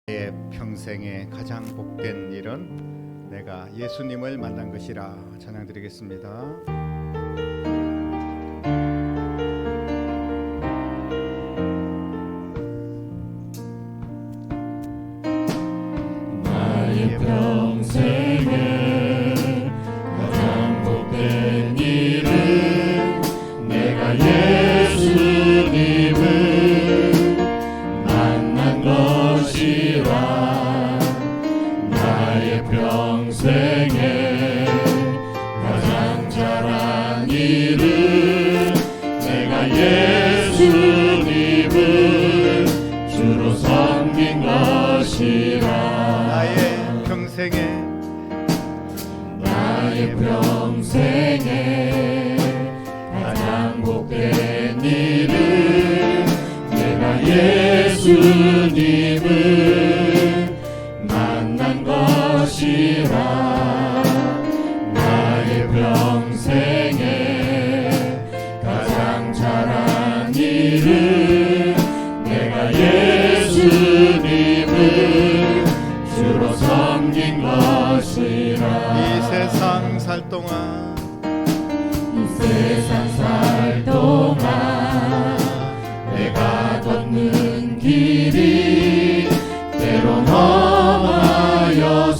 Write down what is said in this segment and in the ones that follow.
내 평생에 가장 복된 일은 내가 예수님을 만난 것이라 찬양드리겠습니다. 나의 평생에 가장 복된 일은 내가 예수님을 만난 것이라. 나의 평생에 가장 잘한 일은 내가 예수님을 주로 섬긴 것이라. 나의 평생에 가장 복된 일은 내가 예수님을 만난 것이라. 나의 평생에 가장 잘한 일은 내가 예수님을 주로 섬긴 것이라. 이 세상 살 동안 내가 걷는 길이 때론 험하여서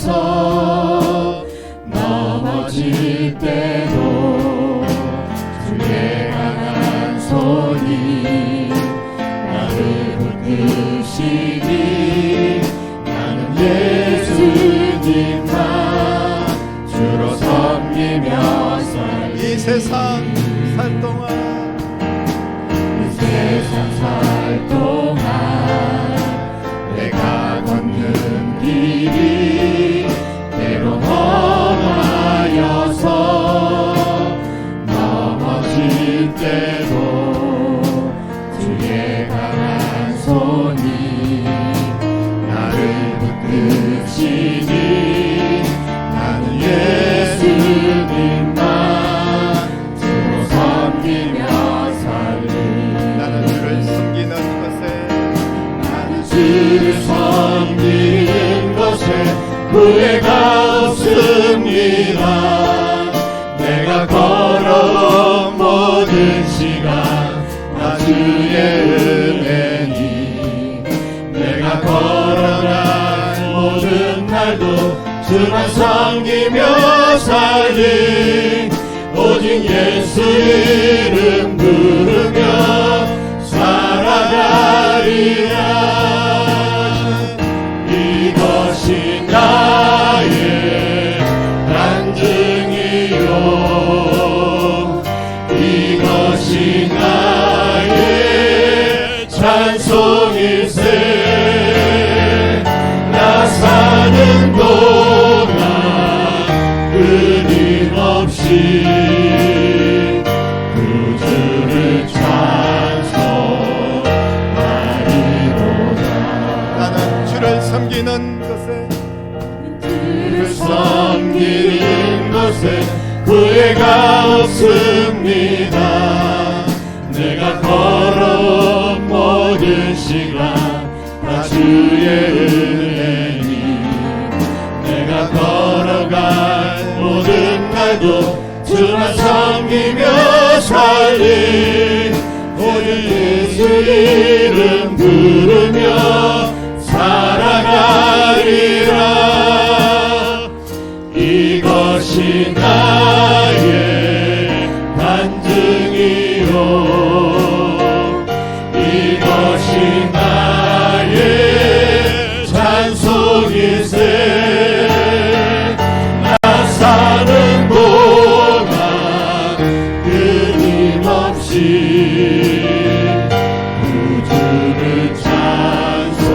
넘어질 때도 주의 강한 손이 나를 붙드시니 나는 예수님만 주로 섬기며 이 세상 살 동안 내가 걷는 길이 때론 험하여서 넘어질 때도 주의 강한 손이 나를 붙드시니 나는 예수님만 주로 섬기며 나는 주를 섬기는 것에 후회가 없습니다. 내가 걸어온 모든 시간 다 주의 은혜니 내가 걸어간 모든 날도 주만 섬기며 살리. 오직 예수 이름 부르며 살아가리라. 이것이 나의 간증이요 이것이 나의 찬송일세. 나 사는 동안 끊임없이 주를 찬송하리로다. 나는 주를 섬기는 것에 후회가 없습니다. 내가 걸어온 모든 시간 다 주의 은혜니 내가 걸어간 모든 날도 주만 섬기며 살리. 오직 예수 이름 부르며 살아가리라. 이것이 나의 간증이요 이것이 나의 찬송일세. 나 사는 동안 끊임없이 주를 찬송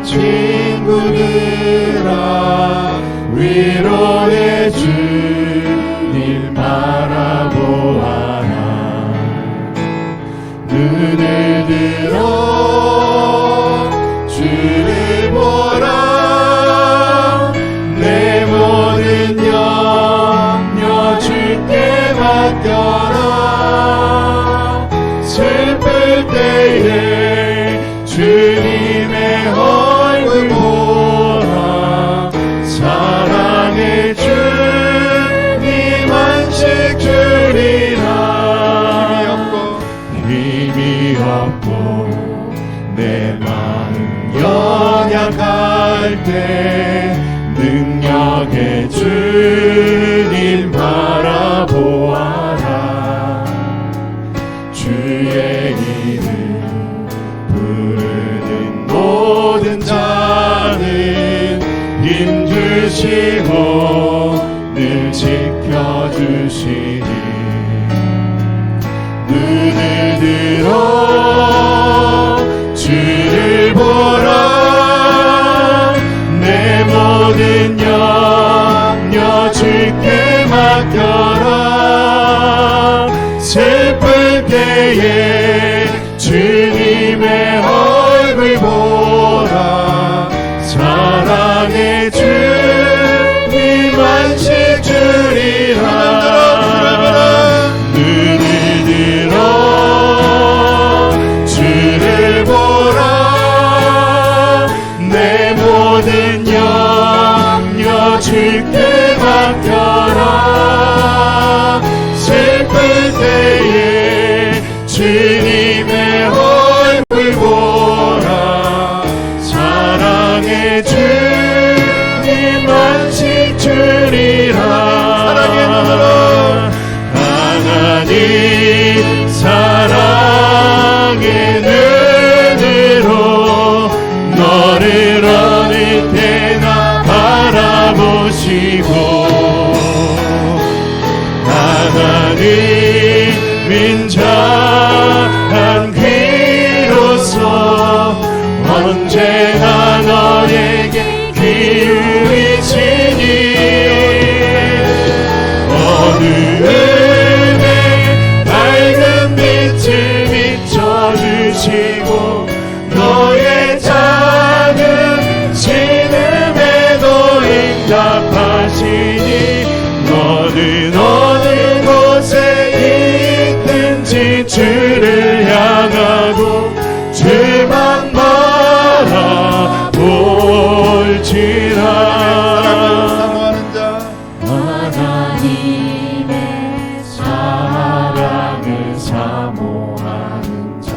친구들아 위로해 주님 바라보아라. 눈을 들어 주를 보라. 내 모든 염려 주께 맡겨라. 슬플 때에 주님의 얼굴 보라. 사랑의 주님 안식 주리라. 힘이 없고 내 마음 연약할 때 능력의 주님 바라보아라. 주의 이름 부르는 모든 자는 힘주시고 늘 지켜주시니 눈을 들어 주를 보라. 내 모든 염려 주께 맡겨라. 슬플 때에 주님의 얼굴 보라. 사랑의 주님 안식 주리라. 눈을 들어 주를 보라. 내 모든 염려 주께 맡겨라. 슬플 때에 주님의 얼굴 보라. 사랑의 주님 안식 주리라. 사랑의 눈으로 하나님 사랑의 눈으로 너를 어느 때나 바라보시고 하나님 민자한 귀로서 언제나 너에게 기울이시니 어두움에 밝은 빛을 비춰주시고 너의 작은 신음에도 응답하시니 너는 어느 곳에 있든지 주를 향하고 주만 바라볼지라. 사모하는 자 하나님의 사랑을 사모하는 자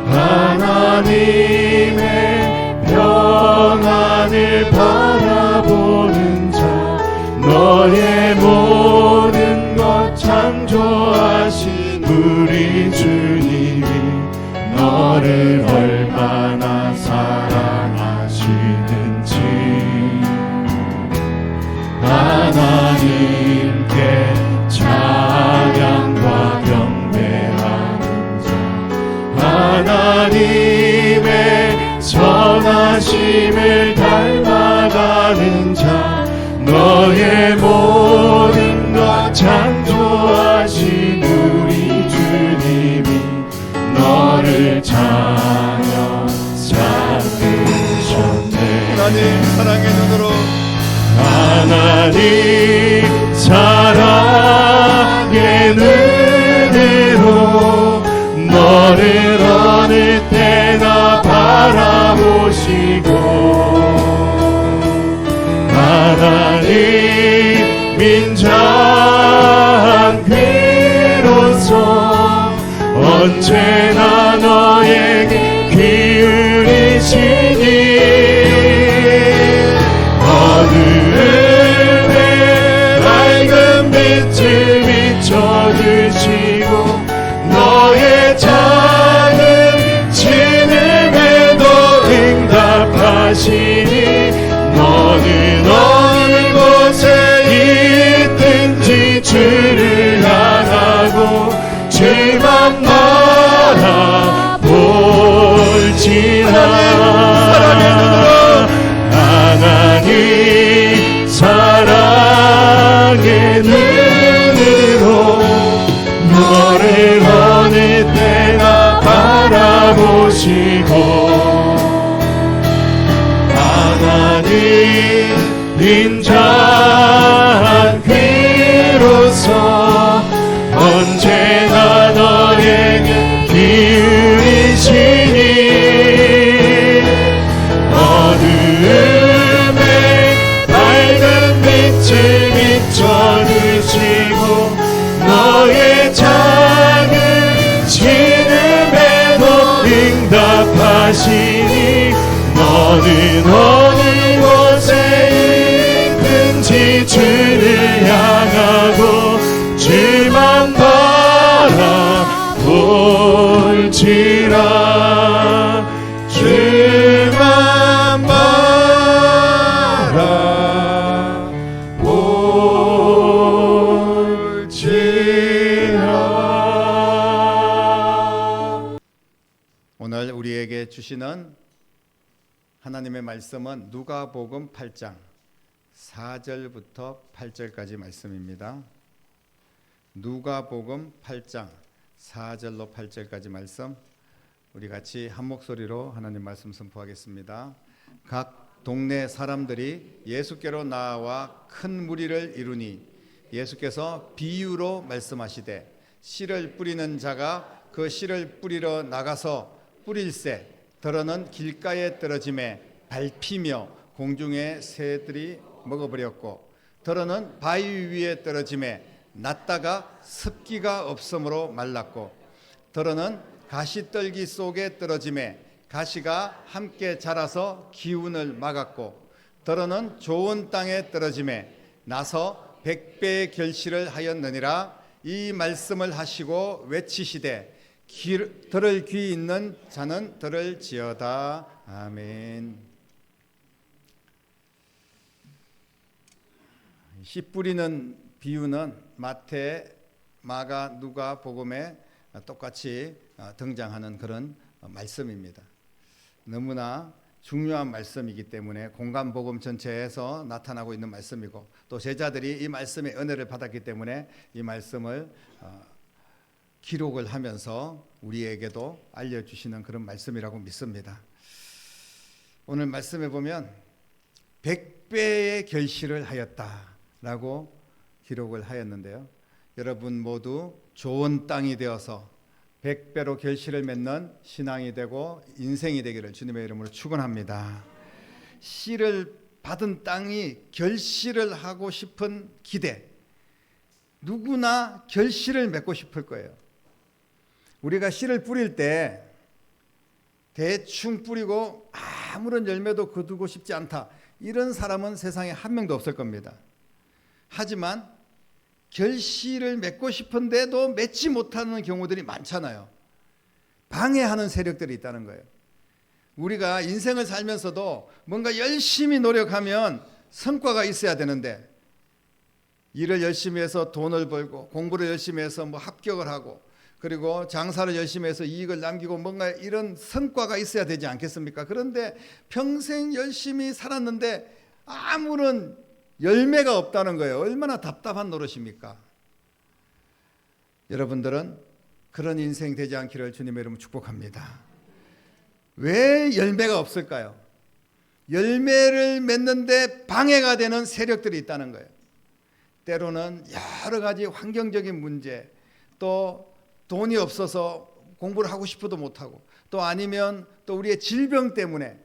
하나님의 평안을 바라보는 자 너의 모든 것 창조하신 우리 주님이 너를 얼마나 사랑하시는지 하나님께 찬양과 경배하는 자 하나님의 선하심을 닮아가는 자 너의 모든 것 창조하신 우리 주님이 너를 찬양 삼으셨네. 하나님 사랑의 눈으로 하나님 사랑의 눈으로 너를 어느 때나 바라보시고 하나님 민자한 귀로서 언제나 너에게 기울이시니 어두움에 밝은 빛을 비춰주시고 너의 작은 신음에도 응답하시니 너는 어느 곳에 있든지 주를 향하고 주만 바라볼지라. 사랑의 눈으로 주시고 하나님 인자한 귀로서 언제나 너에게 기울이시니 어둠에 밝은 빛을 비춰주시고 너의 작은 신음에도 응답하시니 너는 어느 곳에 있든지 주를 향하고 주만 바라볼지라 주만 바라볼지라. 오늘 우리에게 주시는 하나님의 말씀은 누가복음 8장 4절부터 8절까지 말씀입니다. 누가복음 8장 4절로 8절까지 말씀, 우리 같이 한 목소리로 하나님 말씀 선포하겠습니다. 각 동네 사람들이 예수께로 나와 큰 무리를 이루니 예수께서 비유로 말씀하시되 씨를 뿌리는 자가 그 씨를 뿌리러 나가서 뿌릴새 더러는 길가에 떨어짐에 밟히며 공중의 새들이 먹어버렸고 더러는 바위 위에 떨어짐에 났다가 습기가 없으므로 말랐고 더러는 가시떨기 속에 떨어짐에 가시가 함께 자라서 기운을 막았고 더러는 좋은 땅에 떨어짐에 나서 100배의 결실을 하였느니라. 이 말씀을 하시고 외치시되 들을 귀 있는 자는 들을지어다. 아멘. 씨 뿌리는 비유는 마태, 마가, 누가 복음에 똑같이 등장하는 그런 말씀입니다. 너무나 중요한 말씀이기 때문에 공간 복음 전체에서 나타나고 있는 말씀이고 또 제자들이 이 말씀의 은혜를 받았기 때문에 이 말씀을 기록을 하면서 우리에게도 알려주시는 그런 말씀이라고 믿습니다. 오늘 말씀에 보면 100배의 결실을 하였다라고 기록을 하였는데요. 여러분 모두 좋은 땅이 되어서 100배로 결실을 맺는 신앙이 되고 인생이 되기를 주님의 이름으로 축원합니다. 씨를 받은 땅이 결실을 하고 싶은 기대, 누구나 결실을 맺고 싶을 거예요. 우리가 씨를 뿌릴 때 대충 뿌리고 아무런 열매도 거두고 싶지 않다, 이런 사람은 세상에 한 명도 없을 겁니다. 하지만 결실을 맺고 싶은데도 맺지 못하는 경우들이 많잖아요. 방해하는 세력들이 있다는 거예요. 우리가 인생을 살면서도 뭔가 열심히 노력하면 성과가 있어야 되는데 일을 열심히 해서 돈을 벌고 공부를 열심히 해서 합격을 하고 그리고 장사를 열심히 해서 이익을 남기고 뭔가 이런 성과가 있어야 되지 않겠습니까? 그런데 평생 열심히 살았는데 아무런 열매가 없다는 거예요. 얼마나 답답한 노릇입니까? 여러분들은 그런 인생 되지 않기를 주님의 이름으로 축복합니다. 왜 열매가 없을까요? 열매를 맺는데 방해가 되는 세력들이 있다는 거예요. 때로는 여러 가지 환경적인 문제, 또 돈이 없어서 공부를 하고 싶어도 못하고, 또 아니면 또 우리의 질병 때문에,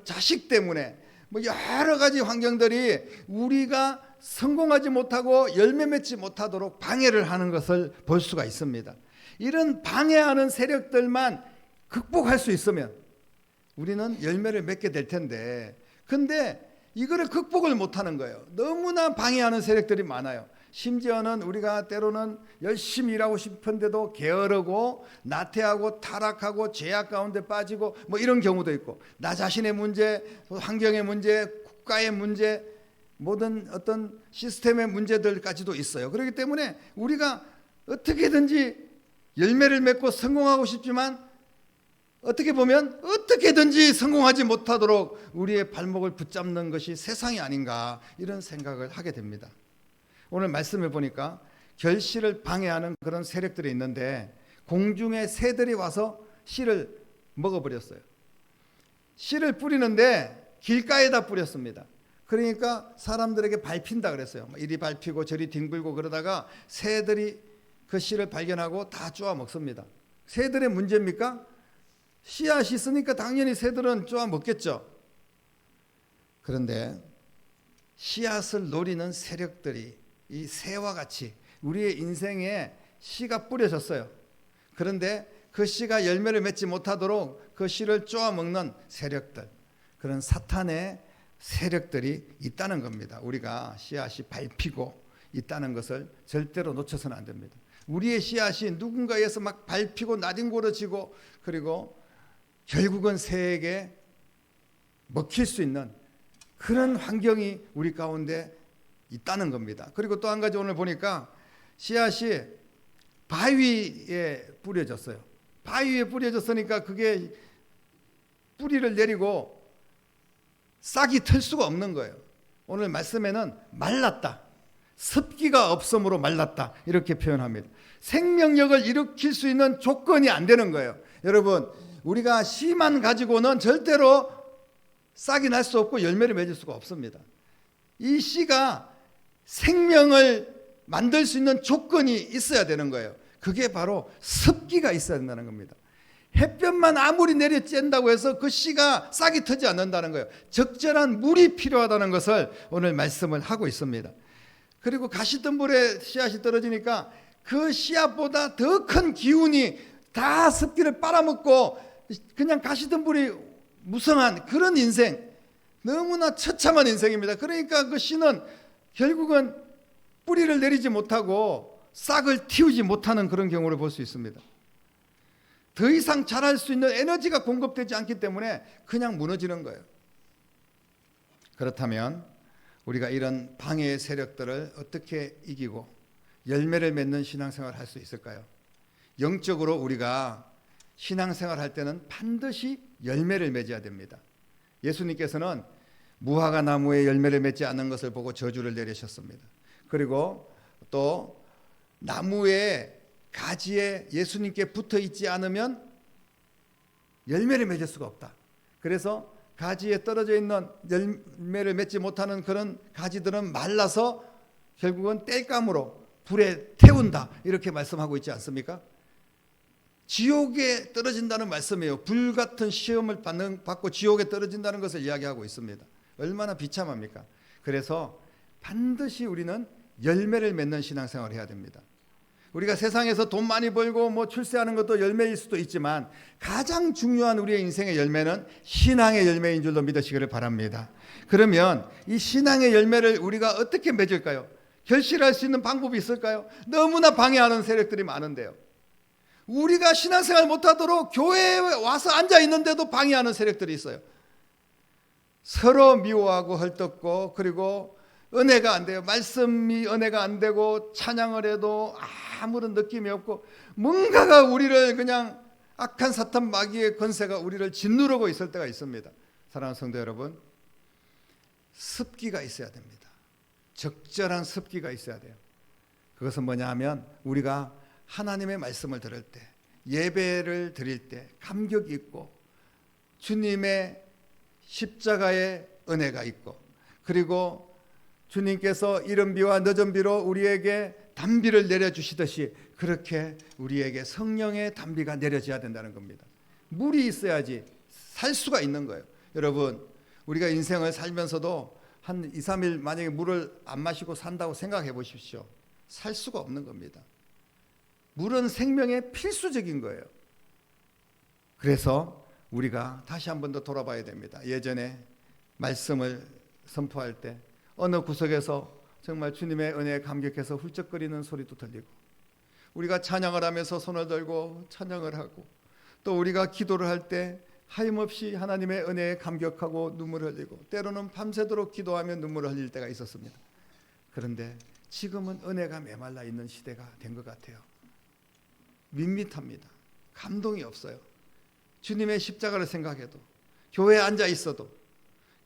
자식 때문에, 여러 가지 환경들이 우리가 성공하지 못하고 열매 맺지 못하도록 방해를 하는 것을 볼 수가 있습니다. 이런 방해하는 세력들만 극복할 수 있으면 우리는 열매를 맺게 될 텐데, 근데 이거를 극복을 못하는 거예요. 너무나 방해하는 세력들이 많아요. 심지어는 우리가 때로는 열심히 일하고 싶은데도 게으르고 나태하고 타락하고 죄악 가운데 빠지고 이런 경우도 있고, 나 자신의 문제, 환경의 문제, 국가의 문제, 모든 어떤 시스템의 문제들까지도 있어요. 그렇기 때문에 우리가 어떻게든지 열매를 맺고 성공하고 싶지만 어떻게 보면 어떻게든지 성공하지 못하도록 우리의 발목을 붙잡는 것이 세상이 아닌가, 이런 생각을 하게 됩니다. 오늘 말씀을 보니까 결실을 방해하는 그런 세력들이 있는데 공중의 새들이 와서 씨를 먹어버렸어요. 씨를 뿌리는데 길가에다 뿌렸습니다. 그러니까 사람들에게 밟힌다 그랬어요. 이리 밟히고 저리 뒹굴고 그러다가 새들이 그 씨를 발견하고 다 쪼아 먹습니다. 새들의 문제입니까? 씨앗이 있으니까 당연히 새들은 쪼아 먹겠죠. 그런데 씨앗을 노리는 세력들이 이 새와 같이 우리의 인생에 씨가 뿌려졌어요. 그런데 그 씨가 열매를 맺지 못하도록 그 씨를 쪼아 먹는 세력들, 그런 사탄의 세력들이 있다는 겁니다. 우리가 씨앗이 밟히고 있다는 것을 절대로 놓쳐서는 안 됩니다. 우리의 씨앗이 누군가에서 막 밟히고 나뒹굴어지고 그리고 결국은 새에게 먹힐 수 있는 그런 환경이 우리 가운데 있다는 겁니다. 그리고 또 한 가지 오늘 보니까 씨앗이 바위에 뿌려졌어요. 바위에 뿌려졌으니까 그게 뿌리를 내리고 싹이 틀 수가 없는 거예요. 오늘 말씀에는 말랐다, 습기가 없음으로 말랐다 이렇게 표현합니다. 생명력을 일으킬 수 있는 조건이 안 되는 거예요. 여러분, 우리가 씨만 가지고는 절대로 싹이 날 수 없고 열매를 맺을 수가 없습니다. 이 씨가 생명을 만들 수 있는 조건이 있어야 되는 거예요. 그게 바로 습기가 있어야 된다는 겁니다. 햇볕만 아무리 내려 쬐다고 해서 그 씨가 싹이 트지 않는다는 거예요. 적절한 물이 필요하다는 것을 오늘 말씀을 하고 있습니다. 그리고 가시덤불에 씨앗이 떨어지니까 그 씨앗보다 더 큰 기운이 다 습기를 빨아먹고 그냥 가시덤불이 무성한 그런 인생, 너무나 처참한 인생입니다. 그러니까 그 씨는 결국은 뿌리를 내리지 못하고 싹을 틔우지 못하는 그런 경우를 볼 수 있습니다. 더 이상 자랄 수 있는 에너지가 공급되지 않기 때문에 그냥 무너지는 거예요. 그렇다면 우리가 이런 방해의 세력들을 어떻게 이기고 열매를 맺는 신앙생활을 할 수 있을까요? 영적으로 우리가 신앙생활을 할 때는 반드시 열매를 맺어야 됩니다. 예수님께서는 무화과 나무에 열매를 맺지 않는 것을 보고 저주를 내리셨습니다. 그리고 또 나무의 가지에 예수님께 붙어 있지 않으면 열매를 맺을 수가 없다. 그래서 가지에 떨어져 있는 열매를 맺지 못하는 그런 가지들은 말라서 결국은 땔감으로 불에 태운다 이렇게 말씀하고 있지 않습니까? 지옥에 떨어진다는 말씀이에요. 불 같은 시험을 받고 지옥에 떨어진다는 것을 이야기하고 있습니다. 얼마나 비참합니까? 그래서 반드시 우리는 열매를 맺는 신앙생활을 해야 됩니다. 우리가 세상에서 돈 많이 벌고 뭐 출세하는 것도 열매일 수도 있지만 가장 중요한 우리의 인생의 열매는 신앙의 열매인 줄로 믿으시기를 바랍니다. 그러면 이 신앙의 열매를 우리가 어떻게 맺을까요? 결실할 수 있는 방법이 있을까요? 너무나 방해하는 세력들이 많은데요. 우리가 신앙생활 못하도록 교회에 와서 앉아 있는데도 방해하는 세력들이 있어요. 서로 미워하고 헐떡고 그리고 은혜가 안 돼요. 말씀이 은혜가 안 되고 찬양을 해도 아무런 느낌이 없고 뭔가가 우리를 그냥 악한 사탄 마귀의 권세가 우리를 짓누르고 있을 때가 있습니다. 사랑하는 성도 여러분, 습기가 있어야 됩니다. 적절한 습기가 있어야 돼요. 그것은 뭐냐 하면 우리가 하나님의 말씀을 들을 때, 예배를 드릴 때 감격이 있고 주님의 십자가의 은혜가 있고 그리고 주님께서 이른 비와 늦은 비로 우리에게 단비를 내려주시듯이 그렇게 우리에게 성령의 단비가 내려져야 된다는 겁니다. 물이 있어야지 살 수가 있는 거예요. 여러분, 우리가 인생을 살면서도 한 2, 3일 만약에 물을 안 마시고 산다고 생각해 보십시오. 살 수가 없는 겁니다. 물은 생명의 필수적인 거예요. 그래서 우리가 다시 한 번 더 돌아봐야 됩니다. 예전에 말씀을 선포할 때 어느 구석에서 정말 주님의 은혜에 감격해서 훌쩍거리는 소리도 들리고 우리가 찬양을 하면서 손을 들고 찬양을 하고 또 우리가 기도를 할 때 하염없이 하나님의 은혜에 감격하고 눈물을 흘리고 때로는 밤새도록 기도하며 눈물을 흘릴 때가 있었습니다. 그런데 지금은 은혜가 메말라 있는 시대가 된 것 같아요. 밋밋합니다. 감동이 없어요. 주님의 십자가를 생각해도 교회에 앉아 있어도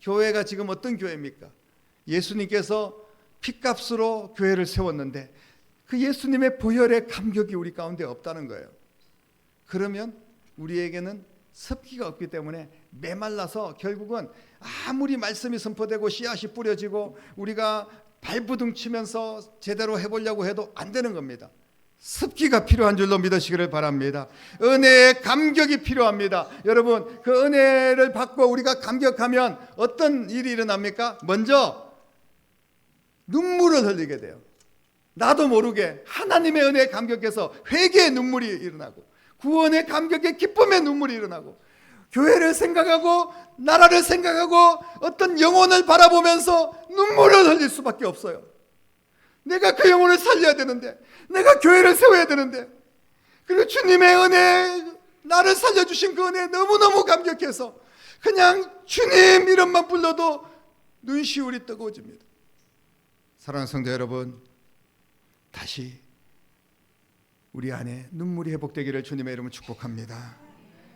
교회가 지금 어떤 교회입니까? 예수님께서 핏값으로 교회를 세웠는데 그 예수님의 보혈의 감격이 우리 가운데 없다는 거예요. 그러면 우리에게는 습기가 없기 때문에 메말라서 결국은 아무리 말씀이 선포되고 씨앗이 뿌려지고 우리가 발부둥 치면서 제대로 해보려고 해도 안 되는 겁니다. 습기가 필요한 줄로 믿으시기를 바랍니다. 은혜의 감격이 필요합니다. 여러분, 그 은혜를 받고 우리가 감격하면 어떤 일이 일어납니까? 먼저 눈물을 흘리게 돼요. 나도 모르게 하나님의 은혜에 감격해서 회개의 눈물이 일어나고, 구원의 감격에 기쁨의 눈물이 일어나고, 교회를 생각하고 나라를 생각하고 어떤 영혼을 바라보면서 눈물을 흘릴 수밖에 없어요. 내가 그 영혼을 살려야 되는데, 내가 교회를 세워야 되는데, 그리고 주님의 은혜, 나를 살려주신 그 은혜에 너무너무 감격해서 그냥 주님 이름만 불러도 눈시울이 뜨거워집니다. 사랑하는 성도 여러분, 다시 우리 안에 눈물이 회복되기를 주님의 이름으로 축복합니다.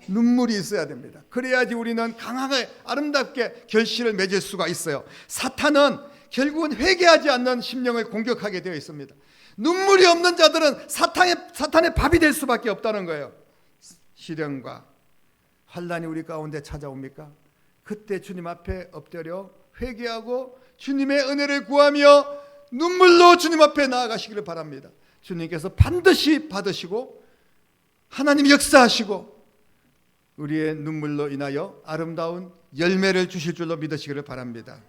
눈물이 있어야 됩니다. 그래야지 우리는 강하게 아름답게 결실을 맺을 수가 있어요. 사탄은 결국은 회개하지 않는 심령을 공격하게 되어 있습니다. 눈물이 없는 자들은 사탄의 밥이 될 수밖에 없다는 거예요. 시련과 환난이 우리 가운데 찾아옵니까? 그때 주님 앞에 엎드려 회개하고 주님의 은혜를 구하며 눈물로 주님 앞에 나아가시기를 바랍니다. 주님께서 반드시 받으시고 하나님 역사하시고 우리의 눈물로 인하여 아름다운 열매를 주실 줄로 믿으시기를 바랍니다.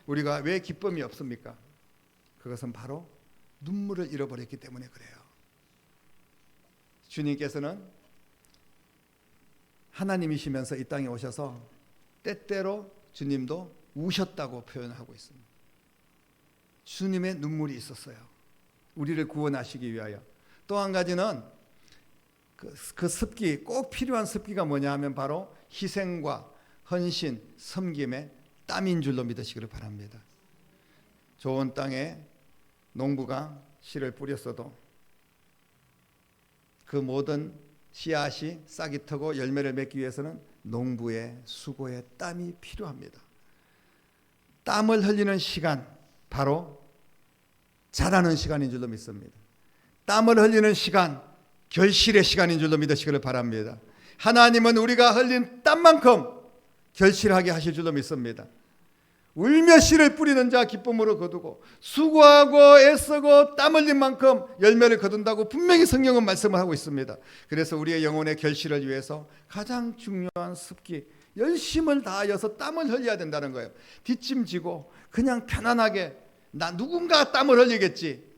우리가 왜 기쁨이 없습니까? 그것은 바로 눈물을 잃어버렸기 때문에 그래요. 주님께서는 하나님이시면서 이 땅에 오셔서 때때로 주님도 우셨다고 표현하고 있습니다. 주님의 눈물이 있었어요. 우리를 구원하시기 위하여. 또 한 가지는 그 습기, 꼭 필요한 습기가 뭐냐 하면 바로 희생과 헌신, 섬김의 땀인 줄로 믿으시기를 바랍니다. 좋은 땅에 농부가 씨를 뿌렸어도 그 모든 씨앗이 싹이 트고 열매를 맺기 위해서는 농부의 수고의 땀이 필요합니다. 땀을 흘리는 시간, 바로 자라는 시간인 줄로 믿습니다. 땀을 흘리는 시간, 결실의 시간인 줄로 믿으시기를 바랍니다. 하나님은 우리가 흘린 땀만큼 결실하게 하실 줄로 믿습니다. 울며 씨를 뿌리는 자 기쁨으로 거두고 수고하고 애쓰고 땀 흘린 만큼 열매를 거둔다고 분명히 성경은 말씀을 하고 있습니다. 그래서 우리의 영혼의 결실을 위해서 가장 중요한 습기, 열심을 다하여서 땀을 흘려야 된다는 거예요. 뒷짐지고 그냥 편안하게 누군가 땀을 흘리겠지,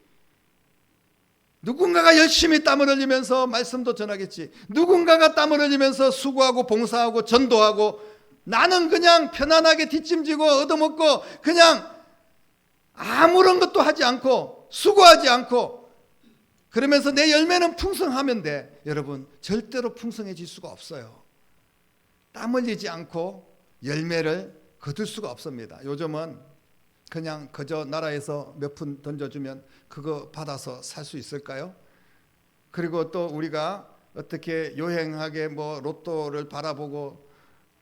누군가가 열심히 땀을 흘리면서 말씀도 전하겠지, 누군가가 땀을 흘리면서 수고하고 봉사하고 전도하고, 나는 그냥 편안하게 뒷짐지고 얻어먹고 그냥 아무런 것도 하지 않고 수고하지 않고 그러면서 내 열매는 풍성하면 돼. 여러분, 절대로 풍성해질 수가 없어요. 땀 흘리지 않고 열매를 거둘 수가 없습니다. 요즘은 그냥 그저 나라에서 몇 푼 던져주면 그거 받아서 살 수 있을까요? 그리고 또 우리가 어떻게 요행하게 뭐 로또를 바라보고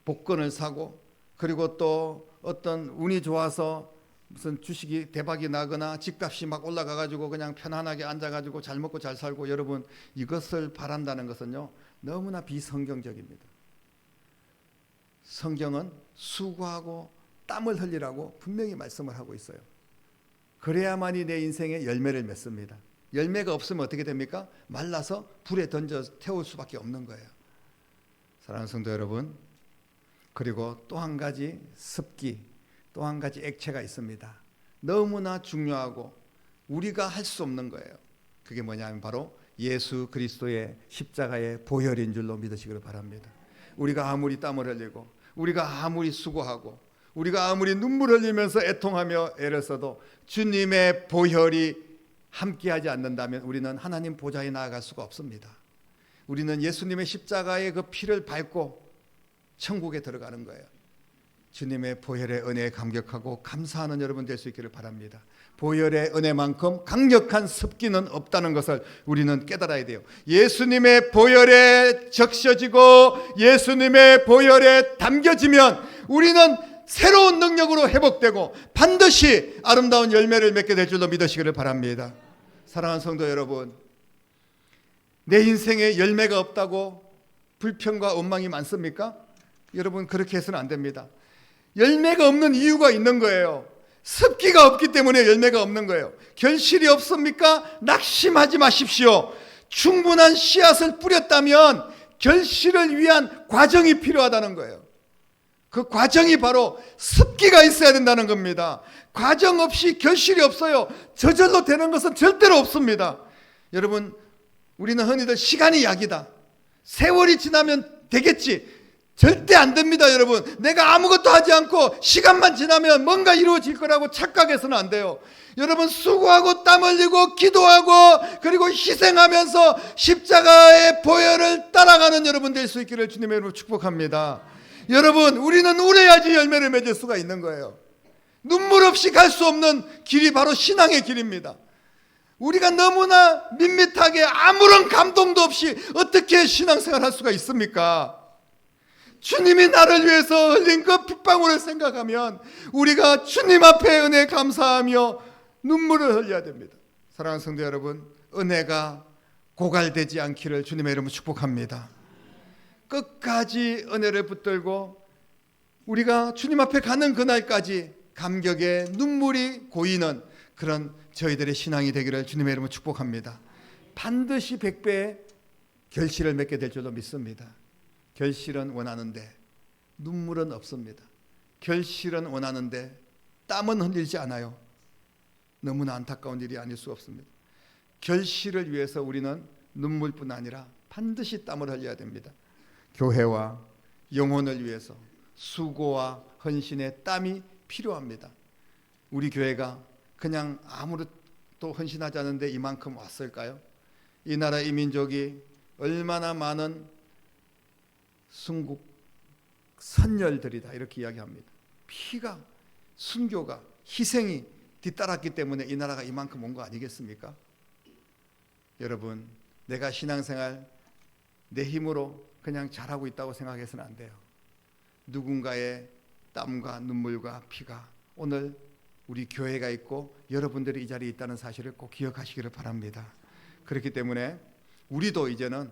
복권을 사고, 그리고 또 어떤 운이 좋아서 무슨 주식이 대박이 나거나 집값이 막 올라가 가지고 그냥 편안하게 앉아 가지고 잘 먹고 잘 살고, 여러분 이것을 바란다는 것은요 너무나 비성경적입니다. 성경은 수고하고 땀을 흘리라고 분명히 말씀을 하고 있어요. 그래야만이 내 인생에 열매를 맺습니다. 열매가 없으면 어떻게 됩니까? 말라서 불에 던져 태울 수밖에 없는 거예요. 사랑하는 성도 여러분, 그리고 또 한 가지 습기, 또 한 가지 액체가 있습니다. 너무나 중요하고 우리가 할 수 없는 거예요. 그게 뭐냐면 바로 예수 그리스도의 십자가의 보혈인 줄로 믿으시기를 바랍니다. 우리가 아무리 땀을 흘리고 우리가 아무리 수고하고 우리가 아무리 눈물 흘리면서 애통하며 애를 써도 주님의 보혈이 함께하지 않는다면 우리는 하나님 보좌에 나아갈 수가 없습니다. 우리는 예수님의 십자가의 그 피를 밟고 천국에 들어가는 거예요. 주님의 보혈의 은혜에 감격하고 감사하는 여러분 될 수 있기를 바랍니다. 보혈의 은혜만큼 강력한 습기는 없다는 것을 우리는 깨달아야 돼요. 예수님의 보혈에 적셔지고 예수님의 보혈에 담겨지면 우리는 새로운 능력으로 회복되고 반드시 아름다운 열매를 맺게 될 줄로 믿으시기를 바랍니다. 사랑하는 성도 여러분, 내 인생에 열매가 없다고 불평과 원망이 많습니까? 여러분, 그렇게 해서는 안 됩니다. 열매가 없는 이유가 있는 거예요. 습기가 없기 때문에 열매가 없는 거예요. 결실이 없습니까? 낙심하지 마십시오. 충분한 씨앗을 뿌렸다면 결실을 위한 과정이 필요하다는 거예요. 그 과정이 바로 습기가 있어야 된다는 겁니다. 과정 없이 결실이 없어요. 저절로 되는 것은 절대로 없습니다. 여러분, 우리는 흔히들 시간이 약이다, 세월이 지나면 되겠지, 절대 안 됩니다. 여러분, 내가 아무것도 하지 않고 시간만 지나면 뭔가 이루어질 거라고 착각해서는 안 돼요. 여러분, 수고하고 땀 흘리고 기도하고 그리고 희생하면서 십자가의 보혈을 따라가는 여러분 될 수 있기를 주님의 이름으로 축복합니다. 여러분, 우리는 울어야지 열매를 맺을 수가 있는 거예요. 눈물 없이 갈 수 없는 길이 바로 신앙의 길입니다. 우리가 너무나 밋밋하게 아무런 감동도 없이 어떻게 신앙생활 할 수가 있습니까? 주님이 나를 위해서 흘린 그 핏방울을 생각하면 우리가 주님 앞에 은혜 감사하며 눈물을 흘려야 됩니다. 사랑하는 성도 여러분, 은혜가 고갈되지 않기를 주님의 이름으로 축복합니다. 끝까지 은혜를 붙들고 우리가 주님 앞에 가는 그날까지 감격의 눈물이 고이는 그런 저희들의 신앙이 되기를 주님의 이름으로 축복합니다. 반드시 100배의 결실을 맺게 될 줄로 믿습니다. 결실은 원하는데 눈물은 없습니다. 결실은 원하는데 땀은 흘리지 않아요. 너무나 안타까운 일이 아닐 수 없습니다. 결실을 위해서 우리는 눈물뿐 아니라 반드시 땀을 흘려야 됩니다. 교회와 영혼을 위해서 수고와 헌신의 땀이 필요합니다. 우리 교회가 그냥 아무것도 헌신하지 않은데 이만큼 왔을까요? 이 나라 이 민족이 얼마나 많은 순국 선열들이다 이렇게 이야기합니다. 피가, 순교가, 희생이 뒤따랐기 때문에 이 나라가 이만큼 온 거 아니겠습니까? 여러분, 내가 신앙생활 내 힘으로 그냥 잘하고 있다고 생각해서는 안 돼요. 누군가의 땀과 눈물과 피가 오늘 우리 교회가 있고 여러분들이 이 자리에 있다는 사실을 꼭 기억하시기를 바랍니다. 그렇기 때문에 우리도 이제는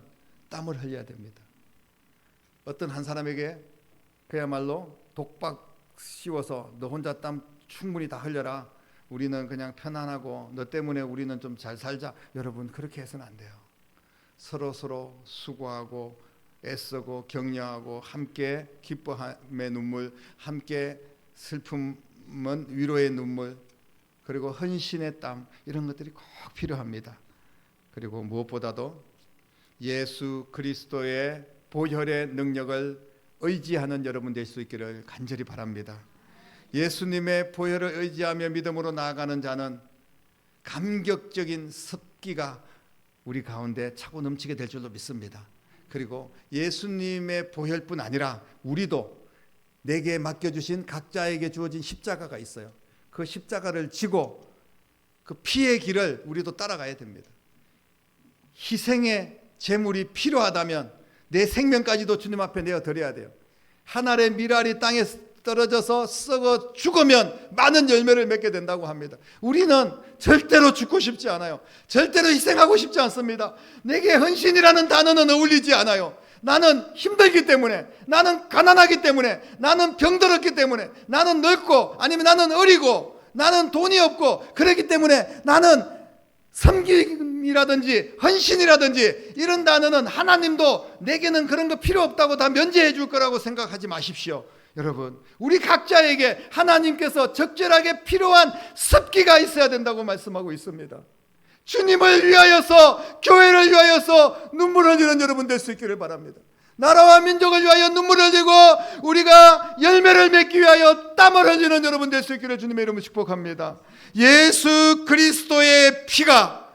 땀을 흘려야 됩니다. 어떤 한 사람에게 그야말로 독박 씌워서 너 혼자 땀 충분히 다 흘려라, 우리는 그냥 편안하고 너 때문에 우리는 좀 잘 살자, 여러분 그렇게 해서는 안 돼요. 서로 수고하고 애쓰고 격려하고 함께 기뻐함의 눈물, 함께 슬픔은 위로의 눈물, 그리고 헌신의 땀, 이런 것들이 꼭 필요합니다. 그리고 무엇보다도 예수 그리스도의 보혈의 능력을 의지하는 여러분 될 수 있기를 간절히 바랍니다. 예수님의 보혈을 의지하며 믿음으로 나아가는 자는 감격적인 습기가 우리 가운데 차고 넘치게 될 줄로 믿습니다. 그리고 예수님의 보혈뿐 아니라 우리도 내게 맡겨주신 각자에게 주어진 십자가가 있어요. 그 십자가를 지고 그 피의 길을 우리도 따라가야 됩니다. 희생의 제물이 필요하다면 내 생명까지도 주님 앞에 내어드려야 돼요. 한 알의 밀알이 땅에 떨어져서 썩어 죽으면 많은 열매를 맺게 된다고 합니다. 우리는 절대로 죽고 싶지 않아요. 절대로 희생하고 싶지 않습니다. 내게 헌신이라는 단어는 어울리지 않아요. 나는 힘들기 때문에, 나는 가난하기 때문에, 나는 병들었기 때문에, 나는 늙고 아니면 나는 어리고 나는 돈이 없고 그렇기 때문에 나는 섬김이라든지 헌신이라든지 이런 단어는 하나님도 내게는 그런 거 필요 없다고 다 면제해 줄 거라고 생각하지 마십시오. 여러분, 우리 각자에게 하나님께서 적절하게 필요한 습기가 있어야 된다고 말씀하고 있습니다. 주님을 위하여서, 교회를 위하여서 눈물을 흘리는 여러분 될 수 있기를 바랍니다. 나라와 민족을 위하여 눈물을 흘리고 우리가 열매를 맺기 위하여 땀을 흘리는 여러분 될 수 있기를 주님의 이름으로 축복합니다. 예수 그리스도의 피가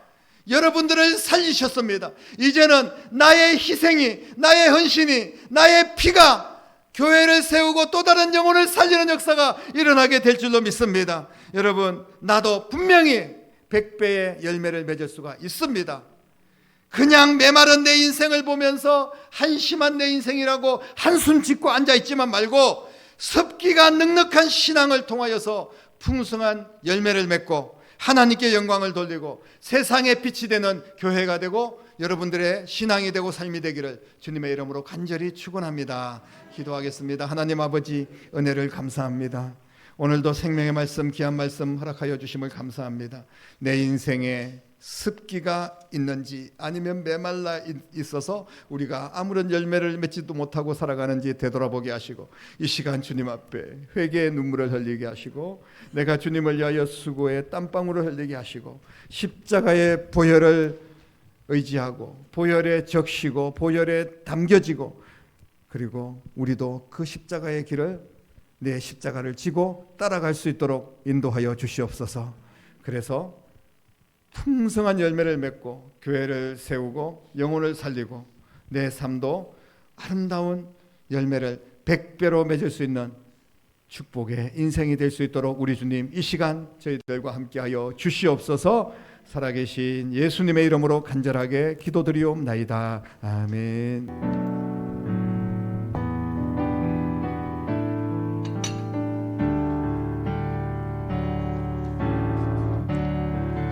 여러분들을 살리셨습니다. 이제는 나의 희생이, 나의 헌신이, 나의 피가 교회를 세우고 또 다른 영혼을 살리는 역사가 일어나게 될 줄로 믿습니다. 여러분, 나도 분명히 100배의 열매를 맺을 수가 있습니다. 그냥 메마른 내 인생을 보면서 한심한 내 인생이라고 한숨 짓고 앉아있지만 말고 습기가 넉넉한 신앙을 통하여서 풍성한 열매를 맺고 하나님께 영광을 돌리고 세상의 빛이 되는 교회가 되고 여러분들의 신앙이 되고 삶이 되기를 주님의 이름으로 간절히 축원합니다. 기도하겠습니다. 하나님 아버지, 은혜를 감사합니다. 오늘도 생명의 말씀, 귀한 말씀 허락하여 주심을 감사합니다. 내 인생에 습기가 있는지 아니면 메말라 있어서 우리가 아무런 열매를 맺지도 못하고 살아가는지 되돌아보게 하시고, 이 시간 주님 앞에 회개의 눈물을 흘리게 하시고, 내가 주님을 위하여 수고의 땀방울을 흘리게 하시고, 십자가의 보혈을 의지하고 보혈에 적시고 보혈에 담겨지고, 그리고 우리도 그 십자가의 길을, 내 십자가를 지고 따라갈 수 있도록 인도하여 주시옵소서. 그래서 풍성한 열매를 맺고 교회를 세우고 영혼을 살리고 내 삶도 아름다운 열매를 100배로 맺을 수 있는 축복의 인생이 될 수 있도록 우리 주님 이 시간 저희들과 함께하여 주시옵소서. 살아계신 예수님의 이름으로 간절하게 기도드리옵나이다. 아멘.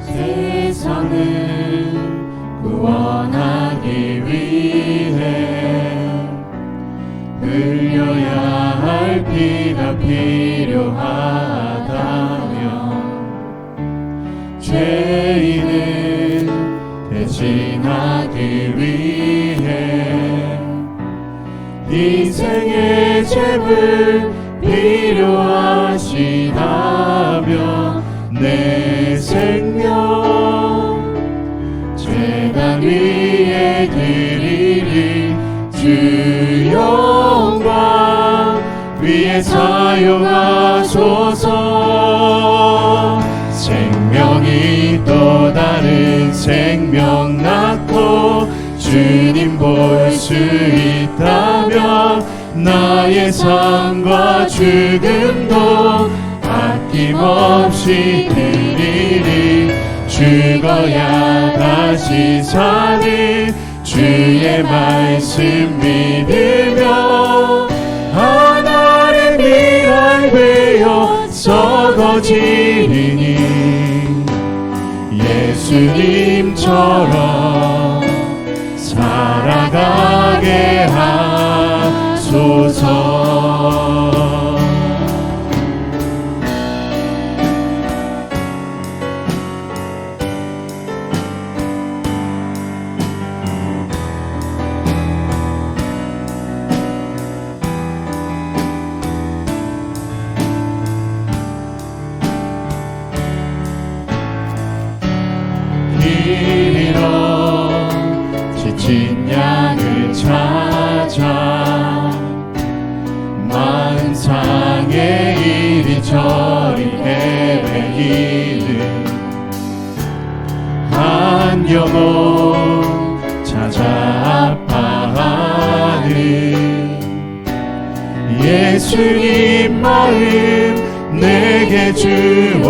세상을 구원하기 위해 흘려야 할 피가 필요하다면, 죄인은 대신하기 위해 인생의 죄를 필요하시다면, 내 생명 제단 위에 드리리. 주 영광 위에 사용하소서. 생명이 또 다른 생명 낳고 주님 볼 수 있다면, 나의 삶과 죽음도 아낌없이 드리리. 죽어야 다시 사는 주의 말씀 믿으며 하나의 미랄 되어 썩어지리니, 예수님처럼 살아가게 하소서. 지친 양을 찾아 만상에 이리저리 헤매이는 한 영혼 찾아 아파하는 예수님 마음 내게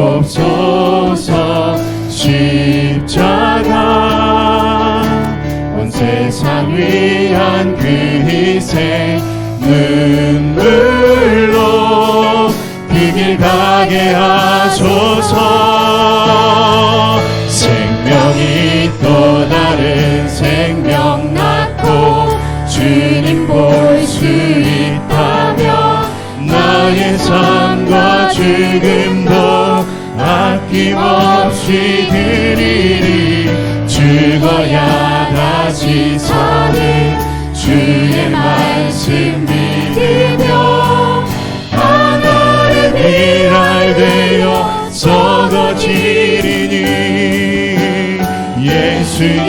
주옵소서. 십자가 온 세상 위한 그 희생 눈물로 그 길 가게 하소서. 생명이 또 다른 생명 낳고 주님 볼 수 있다면, 나의 삶과 죽음도 아낌없이 드리리. 죽어야 다시 사는 주의 말씀 믿으며 하나의 미랄 되어 썩어지리니, 예수님처럼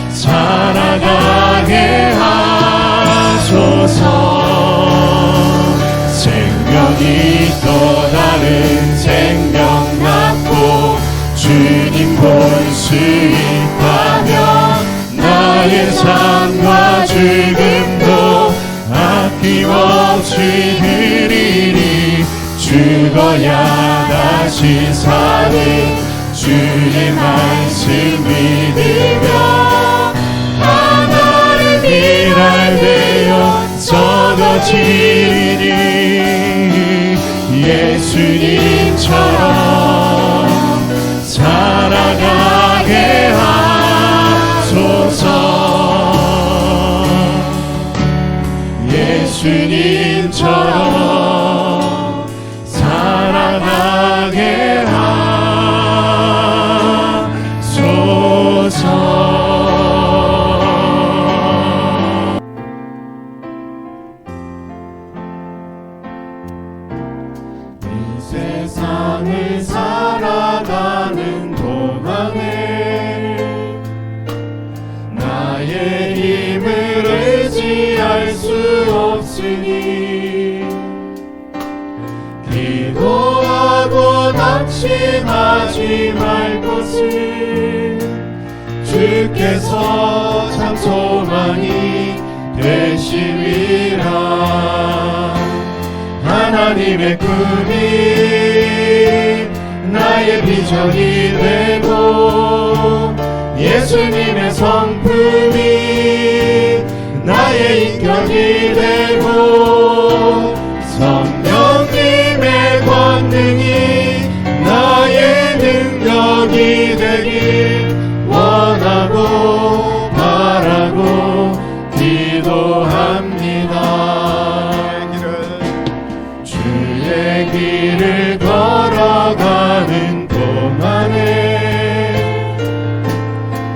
살아가게 하소서. 생명이 또 다른 생명 낳고 주님 볼 수 있다면, 나의 삶과 죽음도 아낌없이 드리리. 죽어야 다시 사는 주의 말씀 믿으며 하나의 미랄 되어 썩어지리니, 예수님처럼 살아가게 예수님처럼 살아가게 하소서. 이 세상을 살아가는 동안에 나의 힘을 의지할 수 없으니 기도하고 낙심하지 말 것을 주께서 참 소망이 되심이라. 하나님의 꿈이 나의 비전이 되고 예수님의 성품이 나의 인격이 되고 성령님의 권능이 나의 능력이 되길 원하고 바라고 기도합니다. 주의 길을 걸어가는 동안에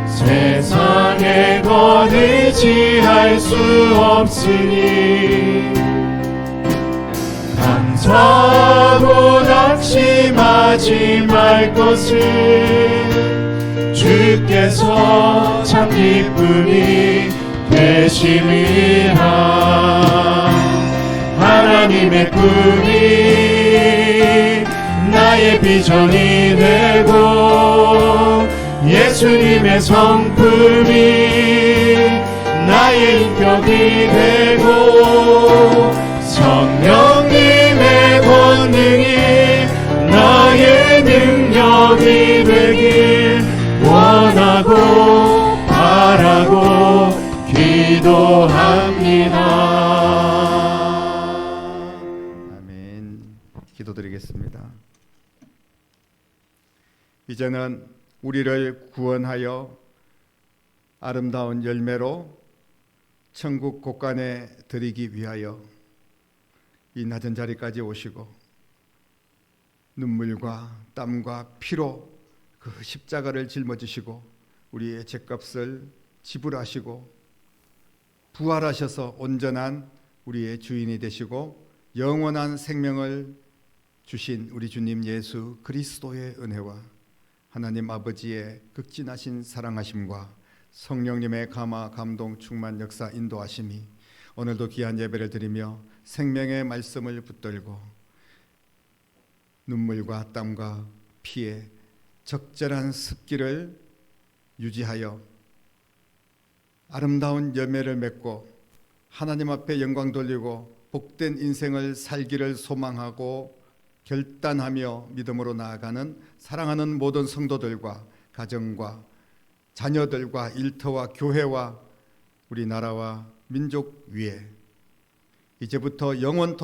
세상의 것 의지할 수 없으니 감사하고 낙심하지 말 것을 주께서 참 기쁨이 되심이라. 하나님의 꿈이 나의 비전이 되고 예수님의 성품이 나의 인격이 되고 성령님의 권능이 나의 능력이 되길 원하고 바라고 기도합니다. 기도드리겠습니다. 이제는 우리를 구원하여 아름다운 열매로 천국 곳간에 드리기 위하여 이 낮은 자리까지 오시고 눈물과 땀과 피로 그 십자가를 짊어지시고 우리의 죗값을 지불하시고 부활하셔서 온전한 우리의 주인이 되시고 영원한 생명을 주신 우리 주님 예수 그리스도의 은혜와 하나님 아버지의 극진하신 사랑하심과 성령님의 감화 감동 충만 역사 인도하심이 오늘도 귀한 예배를 드리며 생명의 말씀을 붙들고 눈물과 땀과 피에 적절한 습기를 유지하여 아름다운 열매를 맺고 하나님 앞에 영광 돌리고 복된 인생을 살기를 소망하고 결단하며 믿음으로 나아가는 사랑하는 모든 성도들과 가정과 자녀들과 일터와 교회와 우리나라와 민족 위에 이제부터 영원토록